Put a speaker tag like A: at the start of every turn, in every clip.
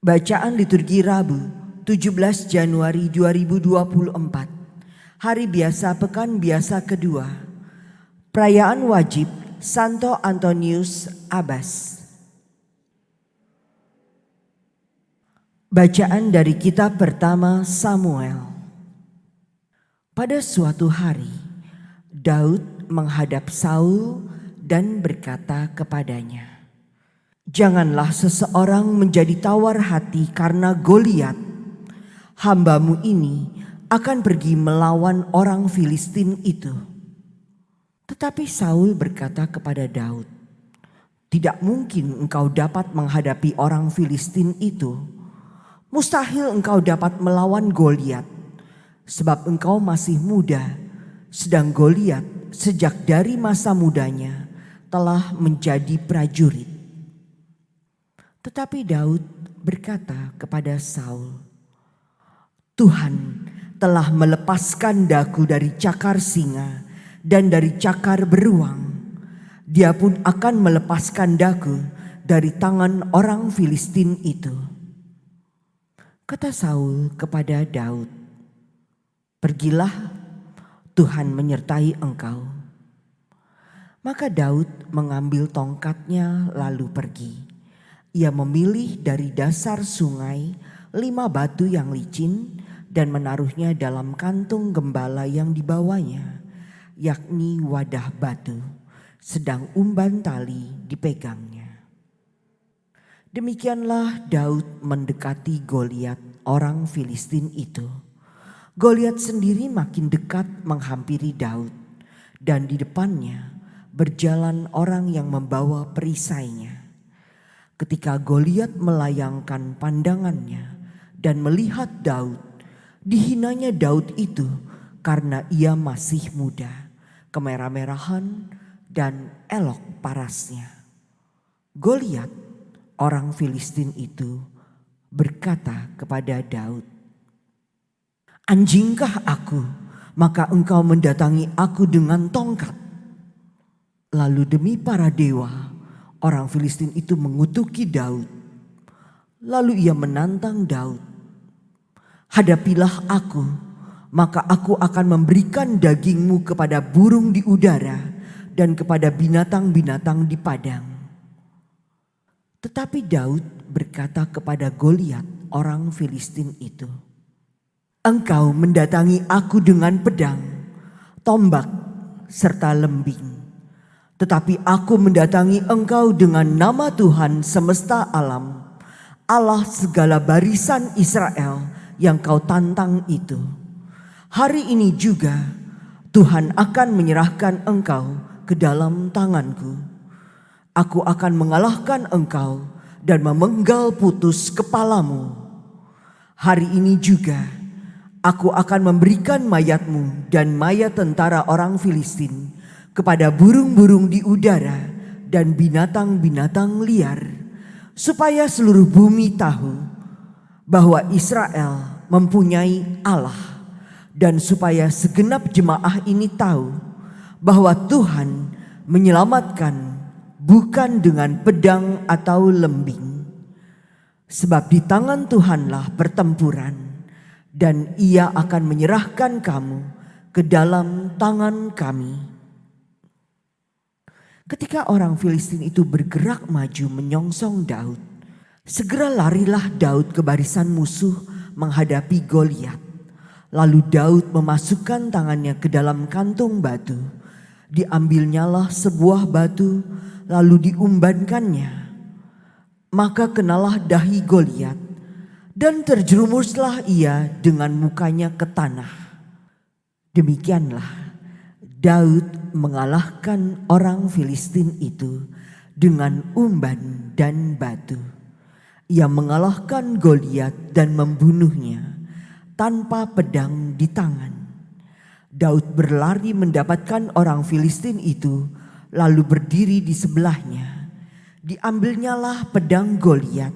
A: Bacaan liturgi Rabu 17 Januari 2024. Hari biasa pekan biasa kedua. Perayaan wajib Santo Antonius Abbas. Bacaan dari kitab pertama Samuel. Pada suatu hari, Daud menghadap Saul dan berkata kepadanya, "Janganlah seseorang menjadi tawar hati karena Goliat. Hambamu ini akan pergi melawan orang Filistin itu." Tetapi Saul berkata kepada Daud, "Tidak mungkin engkau dapat menghadapi orang Filistin itu. Mustahil engkau dapat melawan Goliat, sebab engkau masih muda, sedang Goliat sejak dari masa mudanya telah menjadi prajurit." Tetapi Daud berkata kepada Saul, "Tuhan telah melepaskan daku dari cakar singa dan dari cakar beruang. Dia pun akan melepaskan daku dari tangan orang Filistin itu." Kata Saul kepada Daud, "Pergilah, Tuhan menyertai engkau." Maka Daud mengambil tongkatnya lalu pergi. Ia memilih dari dasar sungai 5 batu yang licin dan menaruhnya dalam kantung gembala yang dibawanya, yakni wadah batu, sedang umban tali dipegangnya. Demikianlah Daud mendekati Goliat orang Filistin itu. Goliat sendiri makin dekat menghampiri Daud, dan di depannya berjalan orang yang membawa perisainya. Ketika Goliat melayangkan pandangannya dan melihat Daud, dihinanya Daud itu karena ia masih muda, kemerah-merahan dan elok parasnya. Goliat, orang Filistin itu, berkata kepada Daud, "Anjingkah aku, maka engkau mendatangi aku dengan tongkat?" Lalu demi para dewa, orang Filistin itu mengutuki Daud. Lalu ia menantang Daud, "Hadapilah aku, maka aku akan memberikan dagingmu kepada burung di udara dan kepada binatang-binatang di padang." Tetapi Daud berkata kepada Goliat orang Filistin itu, "Engkau mendatangi aku dengan pedang, tombak, serta lembing. Tetapi aku mendatangi engkau dengan nama Tuhan semesta alam, Allah segala barisan Israel yang kau tantang itu. Hari ini juga Tuhan akan menyerahkan engkau ke dalam tanganku. Aku akan mengalahkan engkau dan memenggal putus kepalamu. Hari ini juga aku akan memberikan mayatmu dan mayat tentara orang Filistin kepada burung-burung di udara dan binatang-binatang liar, supaya seluruh bumi tahu bahwa Israel mempunyai Allah, dan supaya segenap jemaah ini tahu bahwa Tuhan menyelamatkan bukan dengan pedang atau lembing. Sebab di tangan Tuhanlah pertempuran, dan Ia akan menyerahkan kamu ke dalam tangan kami." Ketika orang Filistin itu bergerak maju menyongsong Daud, segera larilah Daud ke barisan musuh menghadapi Goliat. Lalu Daud memasukkan tangannya ke dalam kantung batu. Diambilnyalah sebuah batu lalu diumbankannya. Maka kenalah dahi Goliat dan terjerumuslah ia dengan mukanya ke tanah. Demikianlah Daud mengalahkan orang Filistin itu dengan umban dan batu. Ia mengalahkan Goliat dan membunuhnya tanpa pedang di tangan. Daud berlari mendapatkan orang Filistin itu, lalu berdiri di sebelahnya. Diambilnyalah pedang Goliat,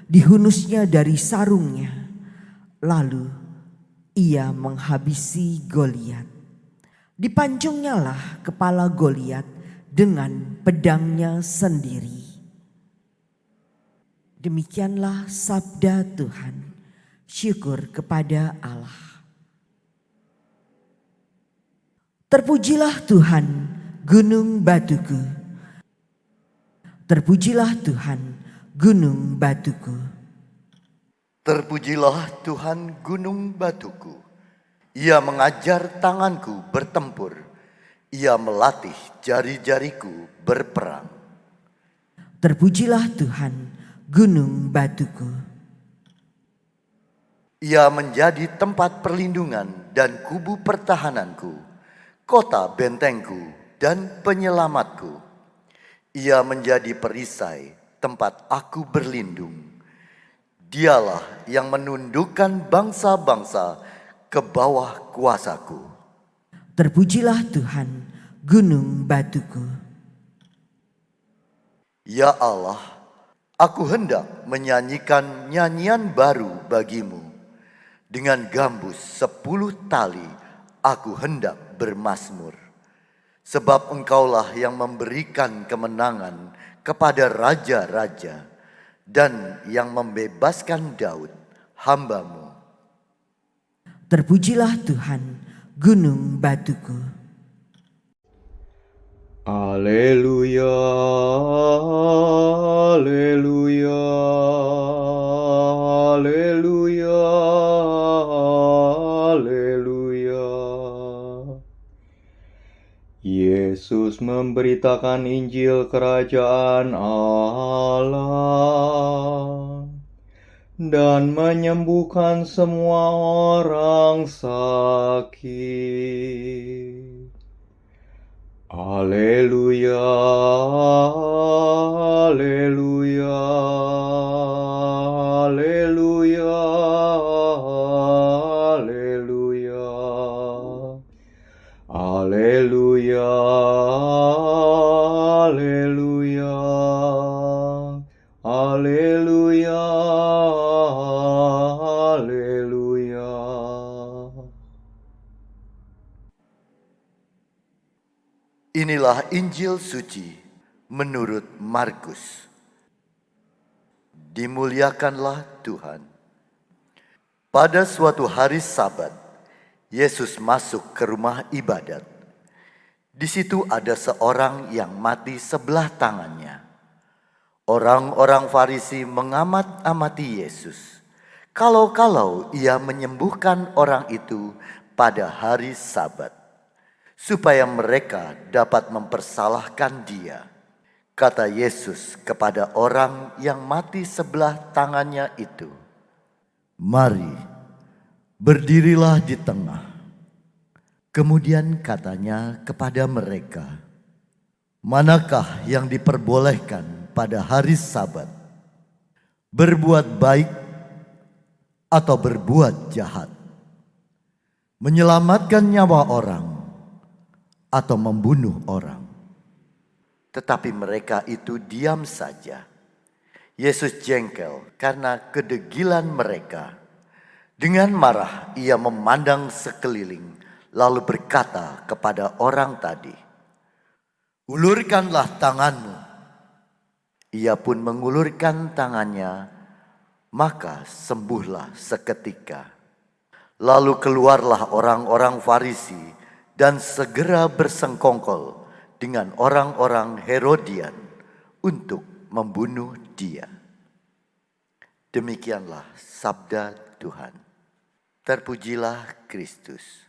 A: dihunusnya dari sarungnya. Lalu ia menghabisi Goliat. Dipancungnyalah kepala Goliat dengan pedangnya sendiri. Demikianlah sabda Tuhan. Syukur kepada Allah. Terpujilah Tuhan, gunung batuku. Terpujilah Tuhan, gunung batuku.
B: Terpujilah Tuhan gunung batuku. Ia mengajar tanganku bertempur. Ia melatih jari-jariku berperang.
A: Terpujilah Tuhan, gunung batuku.
B: Ia menjadi tempat perlindungan dan kubu pertahananku, kota bentengku dan penyelamatku. Ia menjadi perisai tempat aku berlindung. Dialah yang menundukkan bangsa-bangsa ke bawah kuasaku.
A: Terpujilah Tuhan, gunung batuku.
B: Ya Allah, aku hendak menyanyikan nyanyian baru bagimu. Dengan gambus 10 tali aku hendak bermazmur. Sebab engkaulah yang memberikan kemenangan kepada raja-raja dan yang membebaskan Daud, hamba-Mu.
A: Terpujilah Tuhan, gunung batuku.
C: Haleluya, haleluya, haleluya, haleluya. Yesus memberitakan Injil Kerajaan Allah dan menyembuhkan semua orang sakit. Haleluya, haleluya, haleluya, haleluya, haleluya, haleluya, haleluya, haleluya.
B: Inilah Injil suci menurut Markus. Dimuliakanlah Tuhan. Pada suatu hari Sabat, Yesus masuk ke rumah ibadat. Di situ ada seorang yang mati sebelah tangannya. Orang-orang Farisi mengamat-amati Yesus. Kalau-kalau ia menyembuhkan orang itu pada hari Sabat, supaya mereka dapat mempersalahkan dia. Kata Yesus kepada orang yang mati sebelah tangannya itu, "Mari, berdirilah di tengah." Kemudian katanya kepada mereka, "Manakah yang diperbolehkan pada hari Sabat? Berbuat baik atau berbuat jahat? Menyelamatkan nyawa orang atau membunuh orang?" Tetapi mereka itu diam saja. Yesus jengkel karena kedegilan mereka. Dengan marah ia memandang sekeliling, lalu berkata kepada orang tadi, "Ulurkanlah tanganmu." Ia pun mengulurkan tangannya, maka sembuhlah seketika. Lalu keluarlah orang-orang Farisi dan segera bersengkongkol dengan orang-orang Herodian untuk membunuh dia. Demikianlah sabda Tuhan. Terpujilah Kristus.